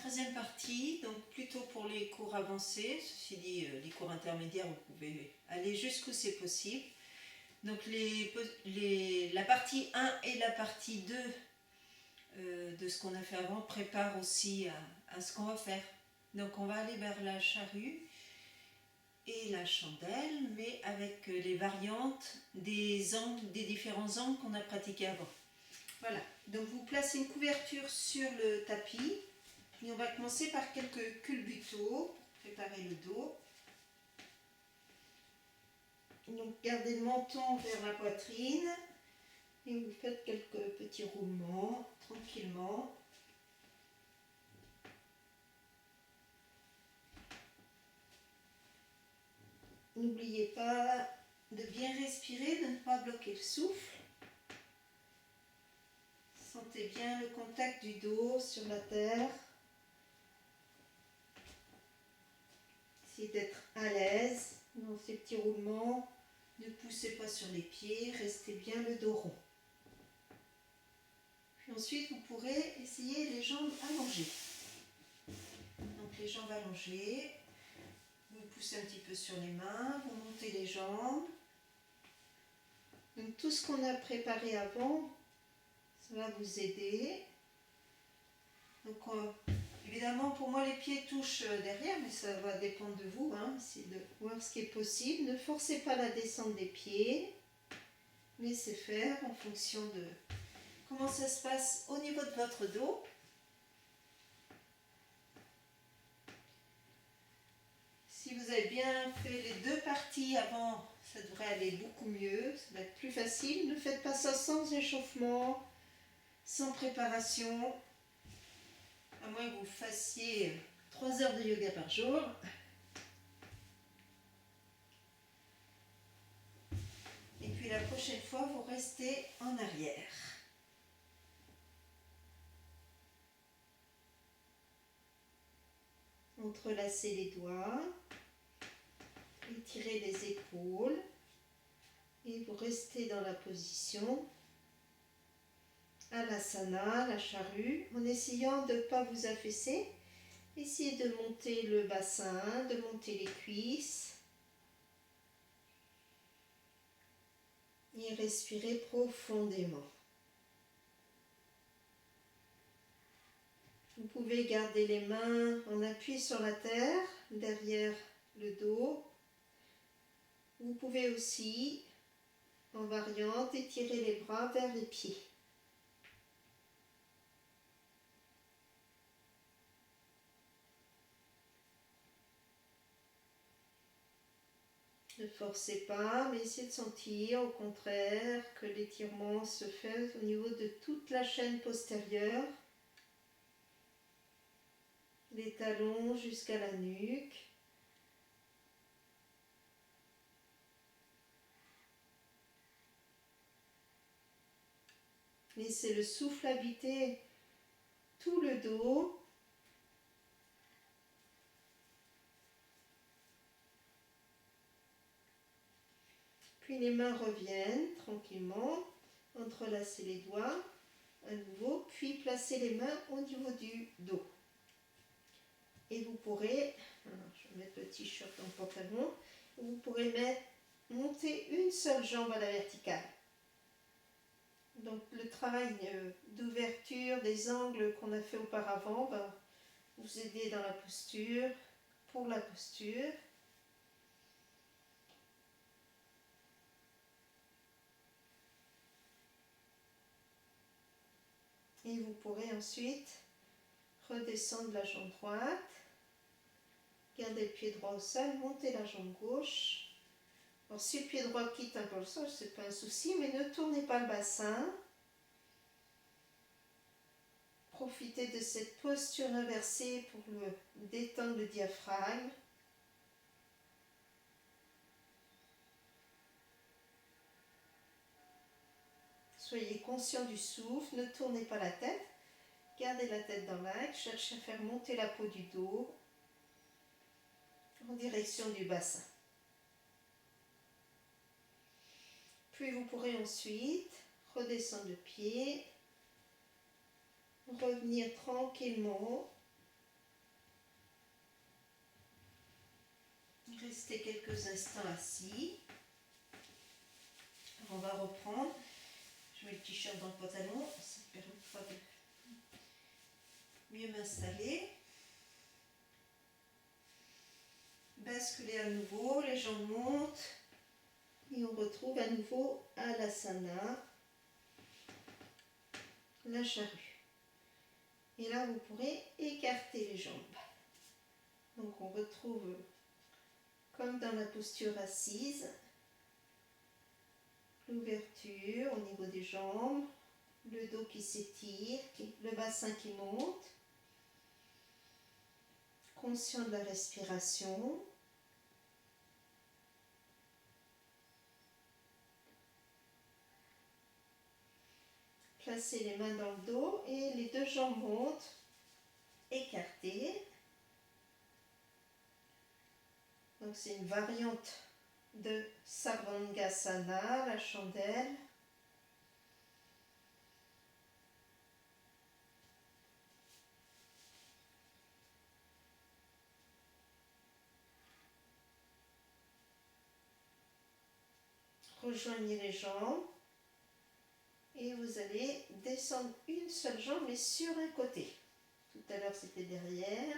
troisième partie, donc plutôt pour les cours avancés. Ceci dit, les cours intermédiaires, vous pouvez aller jusqu'où c'est possible. Donc la partie 1 et la partie 2 de ce qu'on a fait avant préparent aussi à ce qu'on va faire. Donc on va aller vers la charrue et la chandelle, mais avec les variantes des différents angles qu'on a pratiqués avant. Voilà, donc vous placez une couverture sur le tapis et on va commencer par quelques culbutos pour préparer le dos. Donc gardez le menton vers la poitrine et vous faites quelques petits roulements tranquillement. N'oubliez pas de bien respirer, de ne pas bloquer le souffle. Sentez bien le contact du dos sur la terre. Essayez d'être à l'aise dans ces petits roulements. Ne poussez pas sur les pieds, restez bien le dos rond. Puis ensuite, vous pourrez essayer les jambes allongées. Donc les jambes allongées, vous poussez un petit peu sur les mains, vous montez les jambes. Donc tout ce qu'on a préparé avant, ça va vous aider. Donc évidemment, pour moi, les pieds touchent derrière, mais ça va dépendre de vous. Essayez de voir ce qui est possible. Ne forcez pas la descente des pieds. Laissez faire en fonction de comment ça se passe au niveau de votre dos. Si vous avez bien fait les deux parties avant, ça devrait aller beaucoup mieux, ça va être plus facile. Ne faites pas ça sans échauffement, sans préparation, à moins que vous fassiez 3 heures de yoga par jour. Et puis la prochaine fois, vous restez en arrière. Entrelacez les doigts, étirez les épaules et vous restez dans la position Alasana, la charrue, en essayant de ne pas vous affaisser. Essayez de monter le bassin, de monter les cuisses et respirez profondément. Vous pouvez garder les mains en appui sur la terre, derrière le dos. Vous pouvez aussi, en variante, étirer les bras vers les pieds. Ne forcez pas, mais essayez de sentir au contraire que l'étirement se fait au niveau de toute la chaîne postérieure, les talons jusqu'à la nuque. Laissez le souffle habiter tout le dos. Puis les mains reviennent tranquillement, entrelacez les doigts à nouveau, puis placez les mains au niveau du dos. Et vous pourrez, alors je vais mettre le t-shirt dans le pantalon, vous pourrez monter une seule jambe à la verticale. Donc le travail d'ouverture des angles qu'on a fait auparavant va vous aider dans la posture, pour la posture. Et vous pourrez ensuite redescendre la jambe droite, gardez le pied droit au sol, montez la jambe gauche. Alors si le pied droit quitte un peu le sol, ce n'est pas un souci, mais ne tournez pas le bassin. Profitez de cette posture inversée pour détendre le diaphragme. Soyez conscient du souffle, ne tournez pas la tête. Gardez la tête dans l'axe, cherchez à faire monter la peau du dos en direction du bassin. Puis vous pourrez ensuite redescendre le pied, revenir tranquillement rester quelques instants assis. Alors, on va reprendre. Je mets le t-shirt dans le pantalon, ça me permettra de mieux m'installer. Basculer à nouveau, les jambes montent et on retrouve à nouveau Alasana, la charrue. Et là, vous pourrez écarter les jambes. Donc, on retrouve comme dans la posture assise, l'ouverture au niveau des jambes, le dos qui s'étire, le bassin qui monte, conscient de la respiration. Placez les mains dans le dos et les deux jambes montent, écartées. Donc c'est une variante de Sarvangasana, la chandelle. Rejoignez les jambes et vous allez descendre une seule jambe mais sur un côté. Tout à l'heure c'était derrière.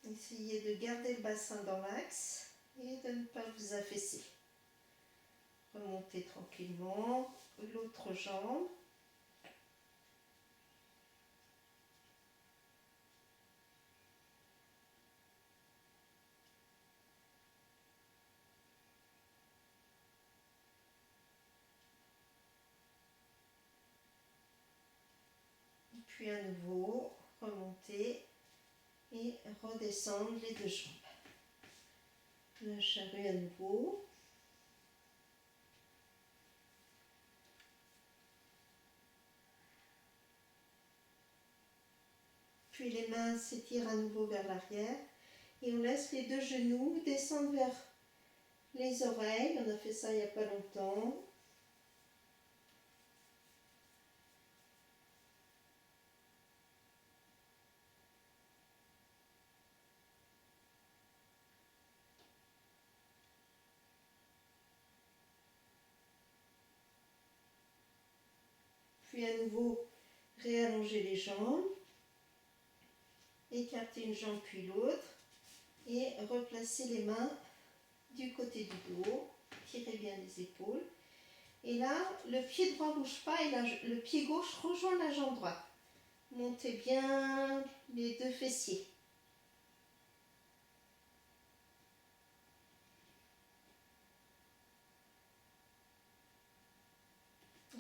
Essayez de garder le bassin dans l'axe et de ne pas vous affaisser. Remontez tranquillement l'autre jambe. Puis à nouveau, remonter et redescendre les deux jambes. La charrue à nouveau. Puis les mains s'étirent à nouveau vers l'arrière et on laisse les deux genoux descendre vers les oreilles. On a fait ça il n'y a pas longtemps. Puis à nouveau, réallonger les jambes, écarter une jambe puis l'autre et replacer les mains du côté du dos, tirez bien les épaules. Et là, le pied droit ne bouge pas et le pied gauche rejoint la jambe droite. Montez bien les deux fessiers.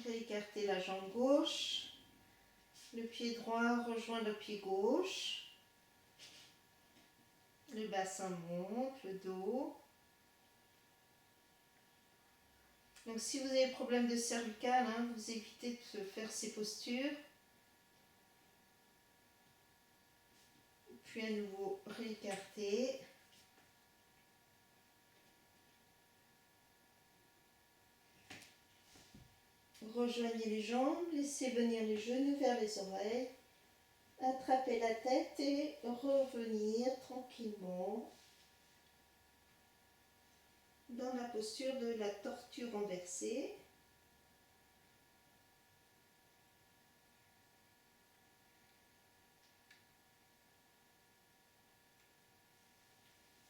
Réécartez la jambe gauche. Le pied droit rejoint le pied gauche. Le bassin monte, le dos. Donc si vous avez problème de cervical, vous évitez de faire ces postures. Puis à nouveau réécarter. Rejoignez les jambes, laissez venir les genoux vers les oreilles. Attrapez la tête et revenir tranquillement dans la posture de la tortue renversée.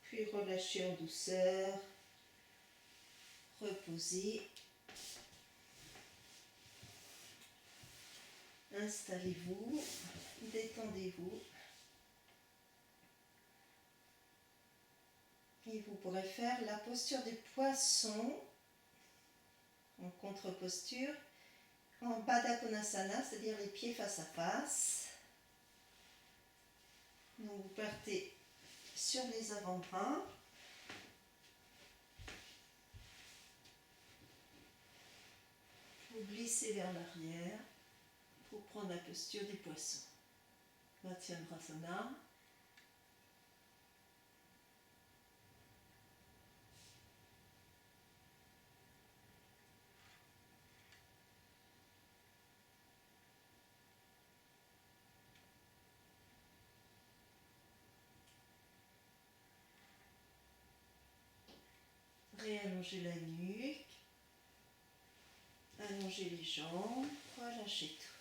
Puis relâchez en douceur, reposez. Installez-vous, détendez-vous. Et vous pourrez faire la posture du poisson en contre-posture, en Baddha Konasana, c'est-à-dire les pieds face à face. Donc vous partez sur les avant-bras. Vous glissez vers l'arrière pour prendre la posture du poisson. Matsyendrasana. réallonger la nuque, allonger les jambes, relâcher tout.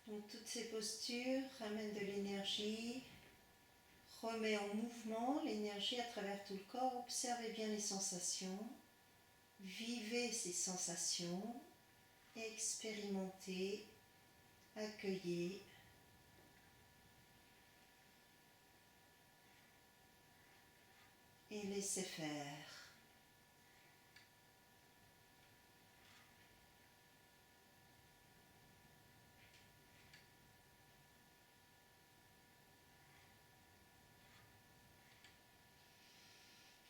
Donc toutes ces postures ramènent de l'énergie, remet en mouvement l'énergie à travers tout le corps. Observez bien les sensations, vivez ces sensations, expérimentez, accueillez. Et laissez faire.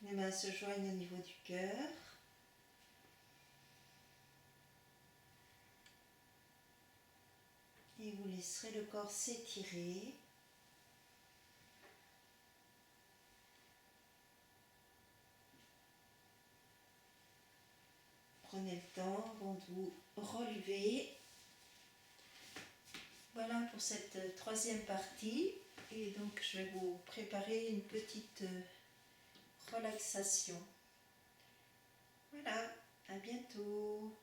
Les mains se joignent au niveau du cœur. Et vous laisserez le corps s'étirer. Prenez le temps avant de vous relever. Voilà pour cette troisième partie. Et donc je vais vous préparer une petite relaxation. Voilà, à bientôt.